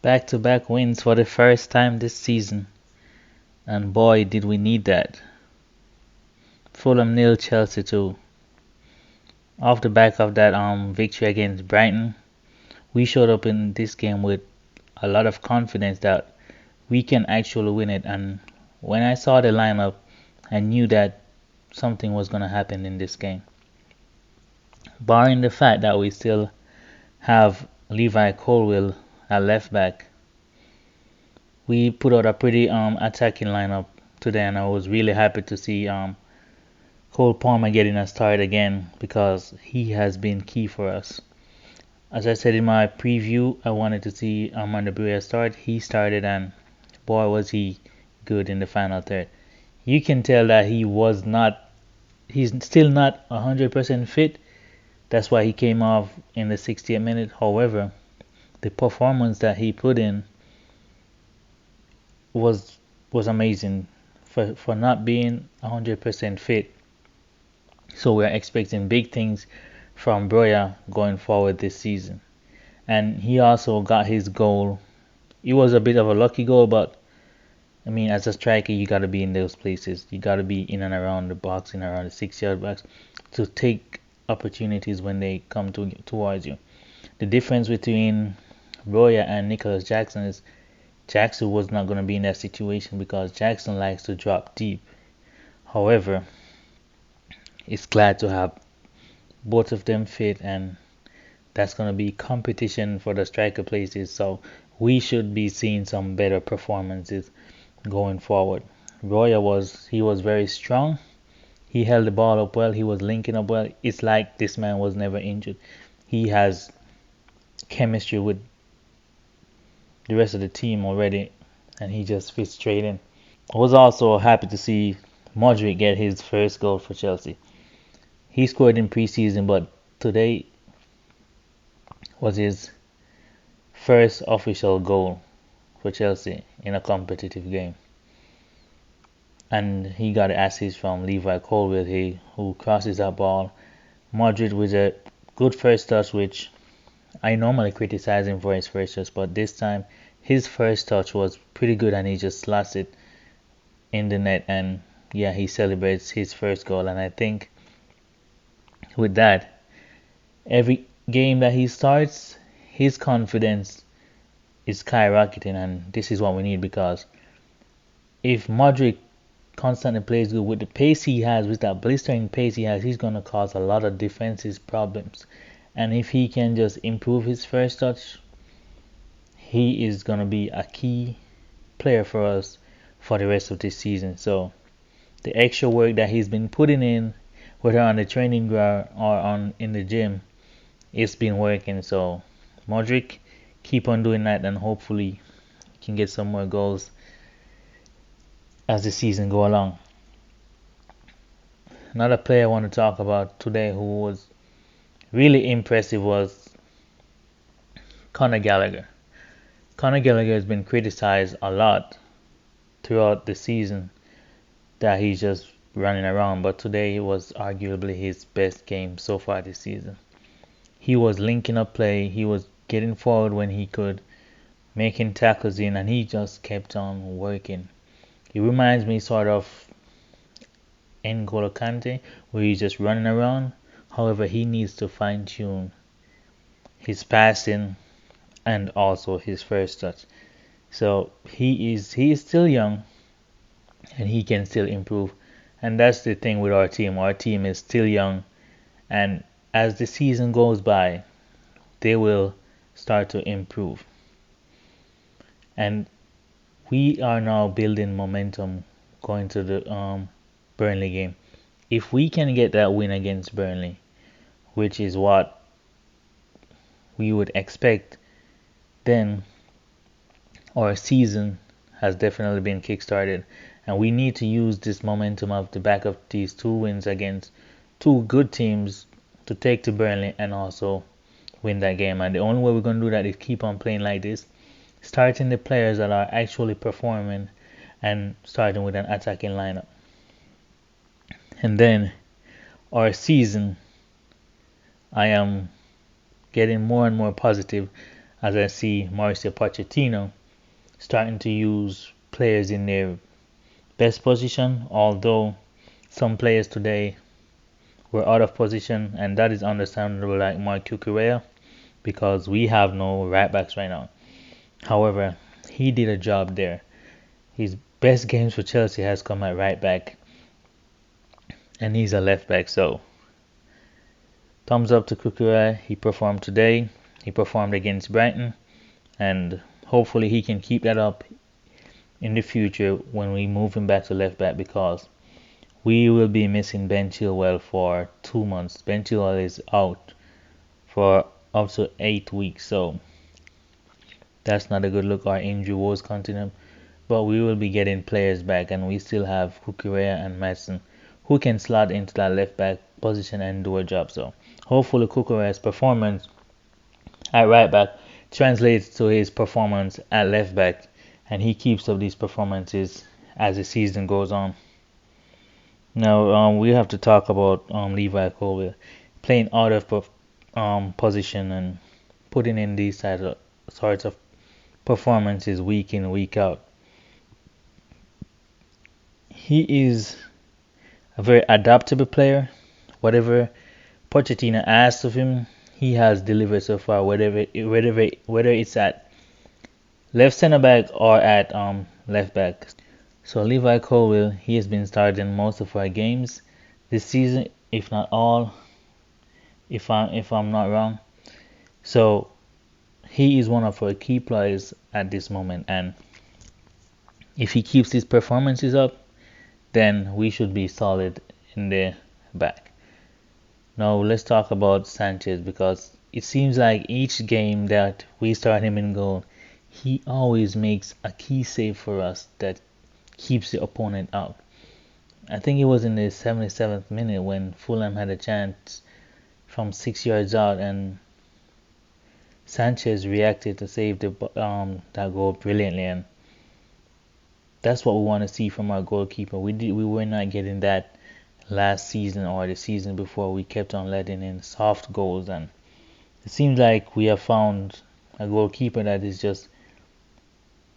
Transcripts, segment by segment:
Back-to-back wins for the first time this season, and boy, did we need that. Fulham nil, Chelsea 2. Off the back of that victory against Brighton, we showed up in this game with a lot of confidence that we can actually win it. And when I saw the lineup, I knew that something was going to happen in this game. Barring the fact that we still have Levi Colwill at left back, we put out a pretty attacking lineup today, and I was really happy to see Cole Palmer getting a start again because he has been key for us. As I said in my preview, I wanted to see Armando Buia start. He started, and boy was he good in the final third. You can tell that he's still not 100% fit. That's why he came off in the 60th minute. However, the performance that he put in was amazing for not being 100% fit. So we're expecting big things from Broya going forward this season. And he also got his goal. It was a bit of a lucky goal, but I mean, as a striker, you got to be in those places. You got to be in and around the box, in and around the 6 yard box, to take opportunities when they come towards you. The difference between Broya and Nicholas Jackson is Jackson was not going to be in that situation because Jackson likes to drop deep. However, it's glad to have both of them fit, and that's going to be competition for the striker places. So we should be seeing some better performances going forward. He was very strong. He held the ball up well. He was linking up well. It's like this man was never injured. He has chemistry with the rest of the team already, and he just fits straight in. I was also happy to see Modric get his first goal for Chelsea. He scored in preseason, but today was his first official goal for Chelsea in a competitive game. And he got an assist from Levi Colwill, who crosses that ball. Modric with a good first touch, which I normally criticize him for his first touch, but this time his first touch was pretty good and he just slots it in the net, and yeah, he celebrates his first goal. And I think with that, every game that he starts, his confidence is skyrocketing, and this is what we need because if Modric constantly plays good with the pace he has, with that blistering pace he has, he's going to cause a lot of defensive problems. And if he can just improve his first touch, he is going to be a key player for us for the rest of this season. So the extra work that he's been putting in, whether on the training ground or on in the gym, it's been working. So Modric, keep on doing that, and hopefully can get some more goals as the season go along. Another player I want to talk about today who was really impressive was Conor Gallagher. Conor Gallagher has been criticized a lot throughout the season that he's just running around, but today was arguably his best game so far this season. He was linking up play, he was getting forward when he could, making tackles in, and he just kept on working. He reminds me sort of N'Golo Kante, where he's just running around. However, he needs to fine tune his passing and also his first touch. So he is still young and he can still improve. And that's the thing with our team. Our team is still young, and as the season goes by, they will start to improve. And we are now building momentum going to the Burnley game. If we can get that win against Burnley, which is what we would expect, then our season has definitely been kickstarted, and we need to use this momentum of the back of these two wins against two good teams to take to Burnley and also win that game. And the only way we're going to do that is keep on playing like this, starting the players that are actually performing and starting with an attacking lineup. And then our season, I am getting more and more positive as I see Mauricio Pochettino starting to use players in their best position, although some players today were out of position, and that is understandable, like Mark Cucurella, because we have no right backs right now. However, he did a job there. His best games for Chelsea has come at right back, and he's a left back. So, thumbs up to Cucurella. He performed today. He performed against Brighton, and hopefully he can keep that up in the future when we move him back to left back, because we will be missing Ben Chilwell for 2 months. Ben Chilwell is out for up to 8 weeks, so that's not a good look. Our injury woes continue, but we will be getting players back, and we still have Cucurella and Madison who can slot into that left back position and do a job. So hopefully Cucurella's performance at right back translates to his performance at left back, and he keeps up these performances as the season goes on. Now we have to talk about Levi Colwill playing out of position and putting in these sorts of performances week in week out. He is a very adaptable player. Whatever Pochettino asks of him, he has delivered so far. Whether it's at left center back or at left back. So Levi Colwill, he has been starting most of our games this season, if not all, if I'm not wrong. So he is one of our key players at this moment, and if he keeps his performances up, then we should be solid in the back. Now let's talk about Sanchez, because it seems like each game that we start him in goal, he always makes a key save for us that keeps the opponent out. I think it was in the 77th minute when Fulham had a chance from 6 yards out, and Sanchez reacted to save that goal brilliantly, and that's what we want to see from our goalkeeper. We were not getting that last season or the season before. We kept on letting in soft goals, and it seems like we have found a goalkeeper that is just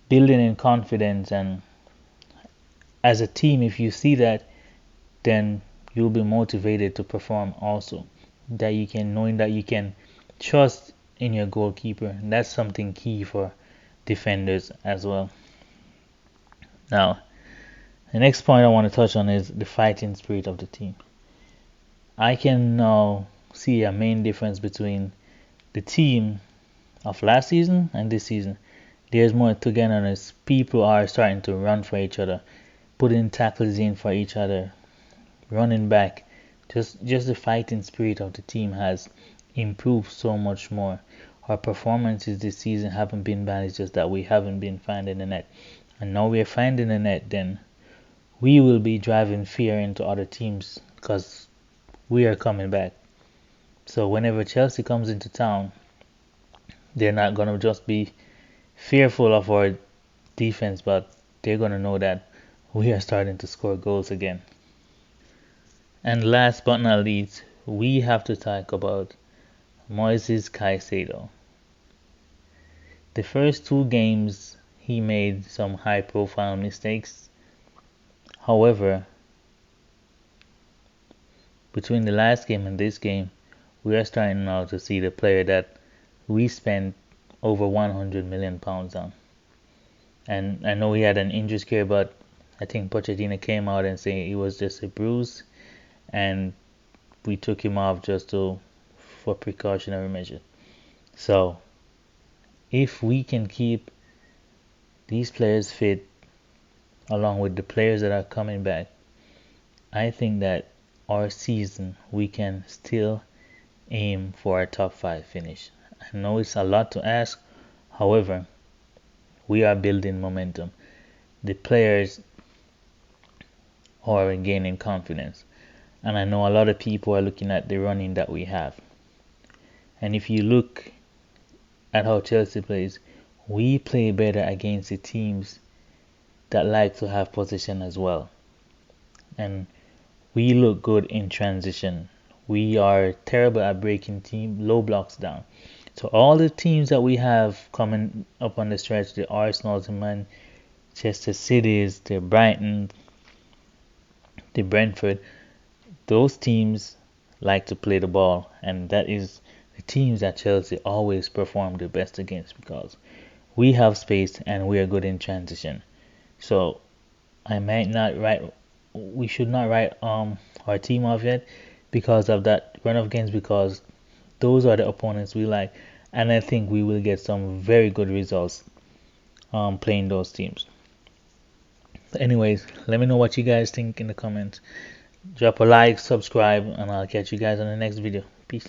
building in confidence. And as a team, if you see that, then you'll be motivated to perform also. That you can, knowing that you can trust in your goalkeeper, and that's something key for defenders as well. Now, the next point I want to touch on is the fighting spirit of the team. I can now see a main difference between the team of last season and this season. There's more togetherness. People are starting to run for each other, putting tackles in for each other, running back. Just the fighting spirit of the team has improved so much more. Our performances this season haven't been bad, it's just that we haven't been finding the net. And now we're finding the net, then we will be driving fear into other teams, because we are coming back. So whenever Chelsea comes into town, they're not going to just be fearful of our defense, but they're going to know that we are starting to score goals again. And last but not least, we have to talk about Moises Caicedo. The first 2 games, he made some high-profile mistakes. However, between the last game and this game, we are starting now to see the player that we spent over £100 million on. And I know he had an injury scare, but I think Pochettino came out and said it was just a bruise, and we took him off just for precautionary measure. So, if we can keep these players fit, along with the players that are coming back, I think that our season we can still aim for a top 5 finish. I know it's a lot to ask, however, we are building momentum. The players are gaining confidence, and I know a lot of people are looking at the running that we have. And if you look at how Chelsea plays, we play better against the teams that like to have possession as well. And we look good in transition. We are terrible at breaking team low blocks down. So all the teams that we have coming up on the stretch, the Arsenals, the Manchester Cities, the Brighton, the Brentford, those teams like to play the ball, and that is the teams that Chelsea always perform the best against because we have space and we are good in transition. So I might not write. We should not write our team off yet because of that run of games because those are the opponents we like, and I think we will get some very good results playing those teams. But anyways, let me know what you guys think in the comments. Drop a like, subscribe, and I'll catch you guys on the next video. Peace.